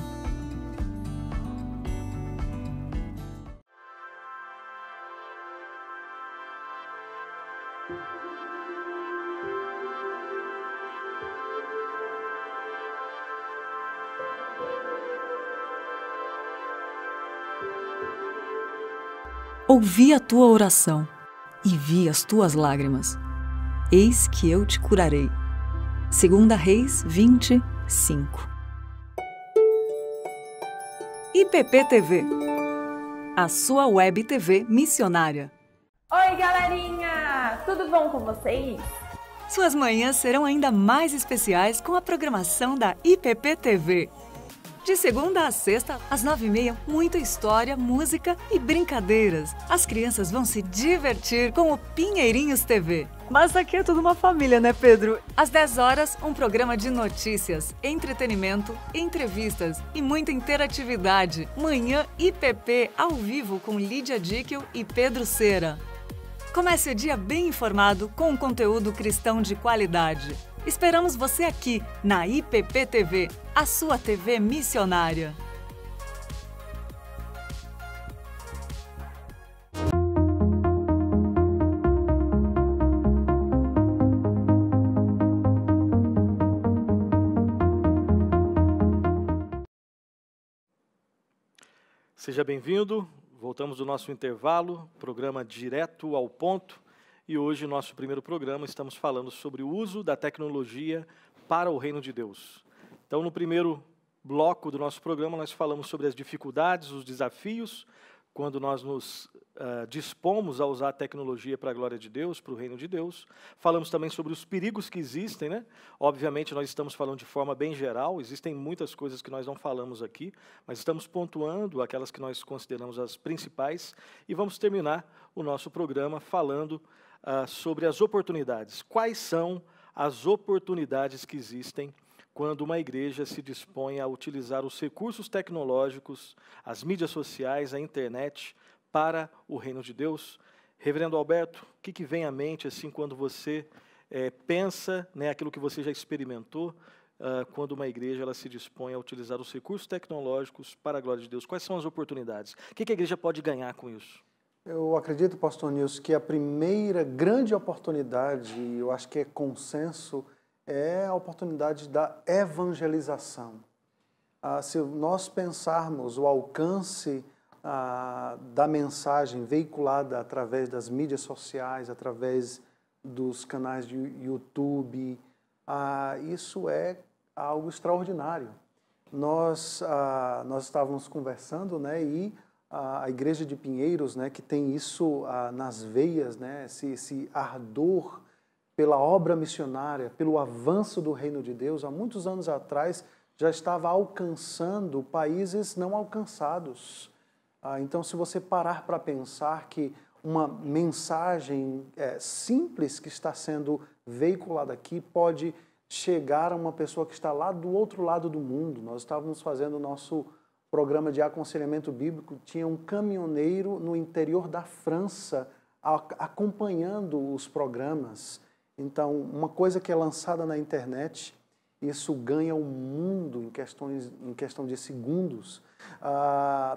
Ouvi a tua oração e vi as tuas lágrimas. Eis que eu te curarei. 2 Reis 20:5. IPP-TV, a sua web TV missionária. Oi, galerinha! Tudo bom com vocês? Suas manhãs serão ainda mais especiais com a programação da IPP-TV. De segunda a sexta, às 9h30, muita história, música e brincadeiras. As crianças vão se divertir com o Pinheirinhos TV. Mas aqui é tudo uma família, né, Pedro? Às 10 horas, um programa de notícias, entretenimento, entrevistas e muita interatividade. Manhã IPP, ao vivo com Lídia Dickel e Pedro Cera. Comece o dia bem informado com um conteúdo cristão de qualidade. Esperamos você aqui na IPP-TV, a sua TV missionária. Seja bem-vindo, voltamos do nosso intervalo, programa Direto ao Ponto. E hoje, no nosso primeiro programa, estamos falando sobre o uso da tecnologia para o reino de Deus. Então, no primeiro bloco do nosso programa, nós falamos sobre as dificuldades, os desafios, quando nós nos dispomos a usar a tecnologia para a glória de Deus, para o reino de Deus. Falamos também sobre os perigos que existem, né? Obviamente, nós estamos falando de forma bem geral, existem muitas coisas que nós não falamos aqui, mas estamos pontuando aquelas que nós consideramos as principais, e vamos terminar o nosso programa falando sobre as oportunidades. Quais são as oportunidades que existem quando uma igreja se dispõe a utilizar os recursos tecnológicos, as mídias sociais, a internet, para o reino de Deus? Reverendo Alberto, o que vem à mente assim quando você pensa, né, aquilo que você já experimentou, quando uma igreja ela se dispõe a utilizar os recursos tecnológicos para a glória de Deus? Quais são as oportunidades? O que a igreja pode ganhar com isso? Eu acredito, pastor Nilson, que a primeira grande oportunidade, eu acho que é consenso, é a oportunidade da evangelização. Se nós pensarmos o alcance da mensagem veiculada através das mídias sociais, através dos canais de YouTube, isso é algo extraordinário. Nós estávamos conversando, né, e a Igreja de Pinheiros, né, que tem isso nas veias, né, esse ardor pela obra missionária, pelo avanço do reino de Deus, há muitos anos atrás já estava alcançando países não alcançados. Então, se você parar para pensar que uma mensagem simples que está sendo veiculada aqui pode chegar a uma pessoa que está lá do outro lado do mundo. Nós estávamos fazendo o nosso programa de aconselhamento bíblico, tinha um caminhoneiro no interior da França acompanhando os programas. Então, uma coisa que é lançada na internet, isso ganha o mundo em questão de segundos.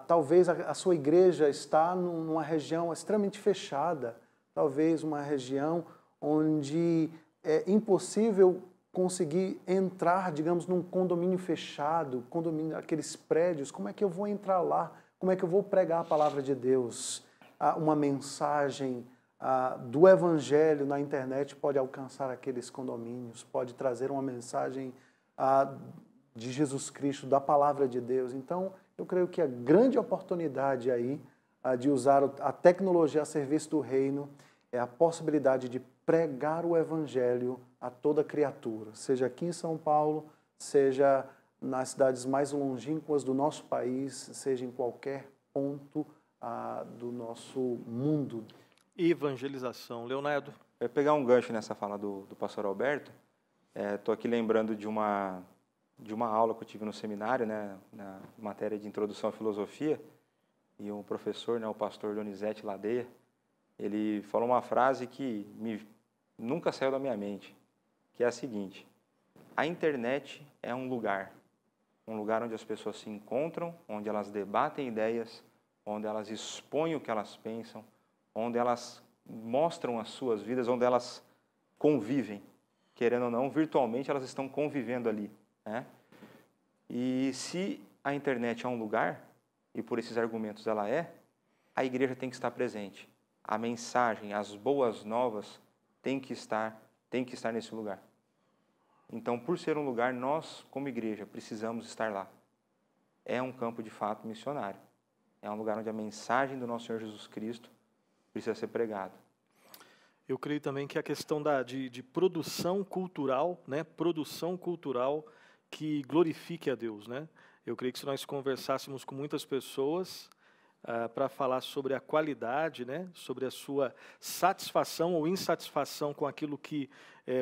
Talvez a sua igreja está numa região extremamente fechada, talvez uma região onde é impossível conseguir entrar, digamos, num condomínio fechado, aqueles prédios. Como é que eu vou entrar lá? Como é que eu vou pregar a palavra de Deus? Uma mensagem do Evangelho na internet pode alcançar aqueles condomínios, pode trazer uma mensagem de Jesus Cristo, da palavra de Deus. Então, eu creio que a grande oportunidade aí de usar a tecnologia a serviço do reino é a possibilidade de pregar o Evangelho a toda criatura, seja aqui em São Paulo, seja nas cidades mais longínquas do nosso país, seja em qualquer ponto do nosso mundo. Evangelização. Leonardo? Eu ia pegar um gancho nessa fala do pastor Alberto. Estou aqui lembrando de uma aula que eu tive no seminário, né, na matéria de Introdução à Filosofia, e um professor, né, o pastor Donizete Ladeia, ele falou uma frase que nunca saiu da minha mente, que é a seguinte: a internet é um lugar onde as pessoas se encontram, onde elas debatem ideias, onde elas expõem o que elas pensam, onde elas mostram as suas vidas, onde elas convivem. Querendo ou não, virtualmente elas estão convivendo ali, né? E se a internet é um lugar, e por esses argumentos ela a igreja tem que estar presente. A mensagem, as boas novas tem que estar nesse lugar. Então, por ser um lugar, nós, como igreja, precisamos estar lá. É um campo, de fato, missionário. É um lugar onde a mensagem do nosso Senhor Jesus Cristo precisa ser pregada. Eu creio também que a questão de produção cultural, né? Produção cultural que glorifique a Deus, né? Eu creio que se nós conversássemos com muitas pessoas para falar sobre a qualidade, né? Sobre a sua satisfação ou insatisfação com aquilo que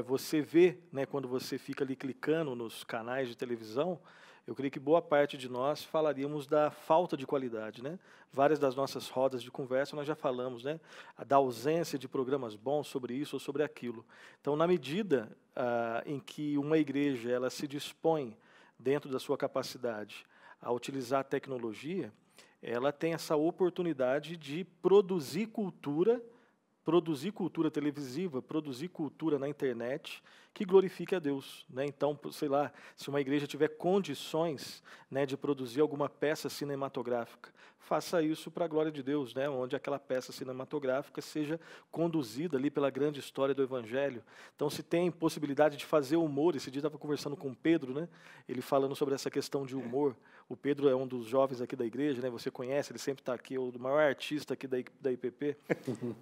você vê, né? Quando você fica ali clicando nos canais de televisão, eu creio que boa parte de nós falaríamos da falta de qualidade, né? Várias das nossas rodas de conversa nós já falamos, né? Da ausência de programas bons sobre isso ou sobre aquilo. Então, na medida em que uma igreja ela se dispõe, dentro da sua capacidade, a utilizar a tecnologia, ela tem essa oportunidade de produzir cultura televisiva, produzir cultura na internet que glorifique a Deus, né? Então, sei lá, se uma igreja tiver condições, né, de produzir alguma peça cinematográfica, faça isso para a glória de Deus, né? Onde aquela peça cinematográfica seja conduzida ali pela grande história do Evangelho. Então, se tem possibilidade de fazer humor, esse dia eu estava conversando com o Pedro, né? Ele falando sobre essa questão de humor. O Pedro é um dos jovens aqui da igreja, né? Você conhece, ele sempre está aqui, o maior artista aqui da IPP.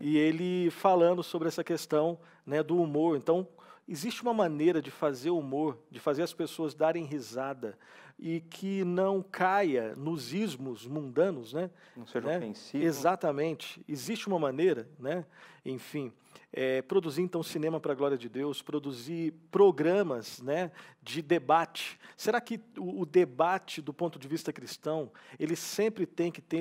E ele falando sobre essa questão, né, do humor. Então, existe uma maneira de fazer humor, de fazer as pessoas darem risada e que não caia nos ismos mundanos, né? Não seja né? ofensivo. Exatamente. Existe uma maneira, né? Enfim, produzir então cinema para a glória de Deus, produzir programas, né, de debate. Será que o debate do ponto de vista cristão, ele sempre tem que ter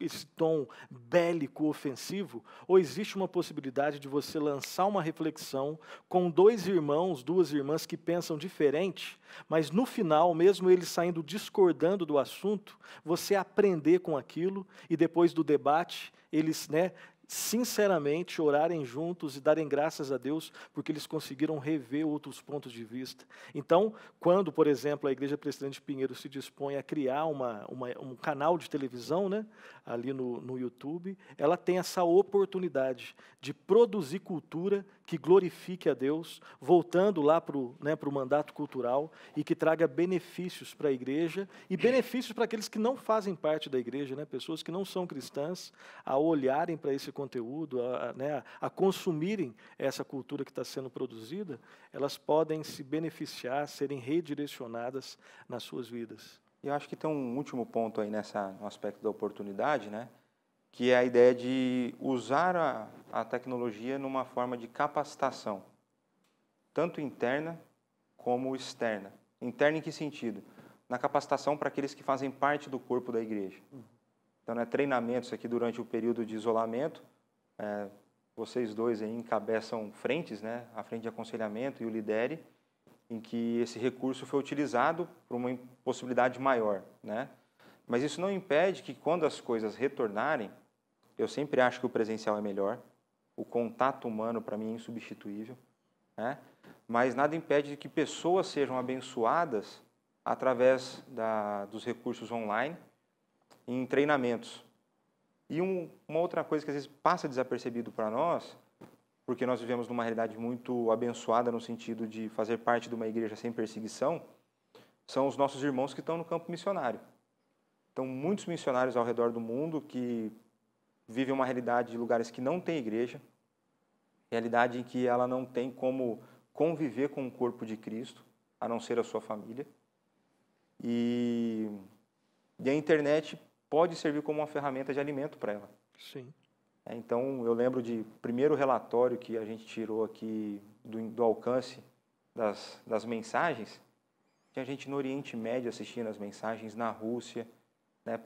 esse tom bélico, ofensivo, ou existe uma possibilidade de você lançar uma reflexão com dois irmãos, duas irmãs que pensam diferente, mas no final, mesmo eles saindo discordando do assunto, você aprender com aquilo e depois do debate, eles, né, sinceramente orarem juntos e darem graças a Deus porque eles conseguiram rever outros pontos de vista. Então, quando, por exemplo, a Igreja Presbiteriana de Pinheiro se dispõe a criar um canal de televisão, né, ali no YouTube, ela tem essa oportunidade de produzir cultura que glorifique a Deus, voltando lá para o mandato cultural e que traga benefícios para a igreja e benefícios para aqueles que não fazem parte da igreja, né, pessoas que não são cristãs, a olharem para esse conteúdo, a consumirem essa cultura que está sendo produzida, elas podem se beneficiar, serem redirecionadas nas suas vidas. E eu acho que tem um último ponto aí no aspecto da oportunidade, né? que é a ideia de usar a tecnologia numa forma de capacitação, tanto interna como externa. Interna em que sentido? Na capacitação para aqueles que fazem parte do corpo da igreja. Então, treinamentos aqui durante o período de isolamento, vocês dois aí encabeçam frentes, né, a frente de aconselhamento e o lidere, em que esse recurso foi utilizado para uma possibilidade maior, né? Mas isso não impede que, quando as coisas retornarem, eu sempre acho que o presencial é melhor, o contato humano para mim é insubstituível, né? Mas nada impede que pessoas sejam abençoadas através dos recursos online em treinamentos. E uma outra coisa que às vezes passa desapercebido para nós, porque nós vivemos numa realidade muito abençoada no sentido de fazer parte de uma igreja sem perseguição, são os nossos irmãos que estão no campo missionário. Então, muitos missionários ao redor do mundo que vivem uma realidade de lugares que não tem igreja, realidade em que ela não tem como conviver com o corpo de Cristo, a não ser a sua família. E a internet pode servir como uma ferramenta de alimento para ela. Sim. Então, eu lembro de primeiro relatório que a gente tirou aqui do alcance das mensagens, tinha gente no Oriente Médio assistindo as mensagens, na Rússia, né,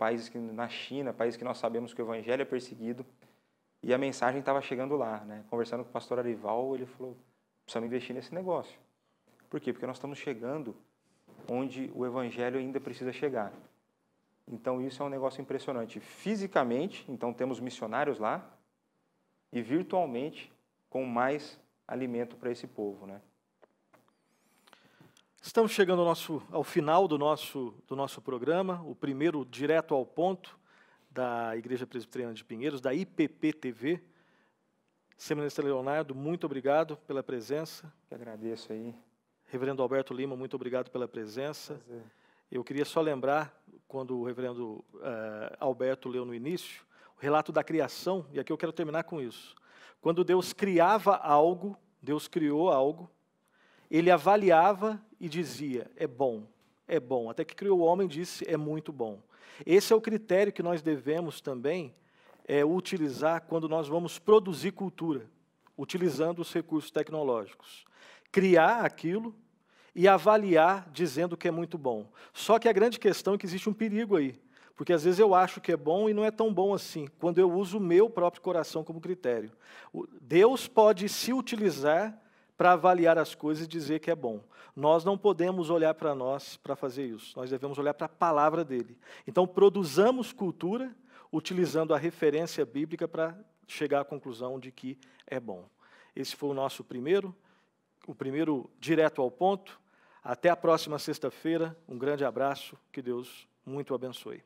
na China, países que nós sabemos que o evangelho é perseguido, e a mensagem estava chegando lá, né? Conversando com o pastor Arival, ele falou, precisamos investir nesse negócio. Por quê? Porque nós estamos chegando onde o evangelho ainda precisa chegar. Então, isso é um negócio impressionante. Fisicamente, então, temos missionários lá, e virtualmente, com mais alimento para esse povo, né? Estamos chegando ao final do nosso programa, o primeiro direto ao ponto da Igreja Presbiteriana de Pinheiros, da IPP-TV. Seminarista Leonardo, muito obrigado pela presença. Eu agradeço aí. Reverendo Alberto Lima, muito obrigado pela presença. Prazer. Eu queria só lembrar, quando o reverendo Alberto leu no início, o relato da criação, e aqui eu quero terminar com isso. Quando Deus criava algo, Deus criou algo, ele avaliava e dizia, é bom, até que criou o homem e disse, é muito bom. Esse é o critério que nós devemos também utilizar quando nós vamos produzir cultura, utilizando os recursos tecnológicos. Criar aquilo e avaliar dizendo que é muito bom. Só que a grande questão é que existe um perigo aí, porque às vezes eu acho que é bom e não é tão bom assim, quando eu uso o meu próprio coração como critério. Deus pode se utilizar para avaliar as coisas e dizer que é bom. Nós não podemos olhar para nós para fazer isso, nós devemos olhar para a palavra dele. Então, produzamos cultura utilizando a referência bíblica para chegar à conclusão de que é bom. Esse foi o nosso primeiro direto ao ponto. Até a próxima sexta-feira, um grande abraço, que Deus muito abençoe.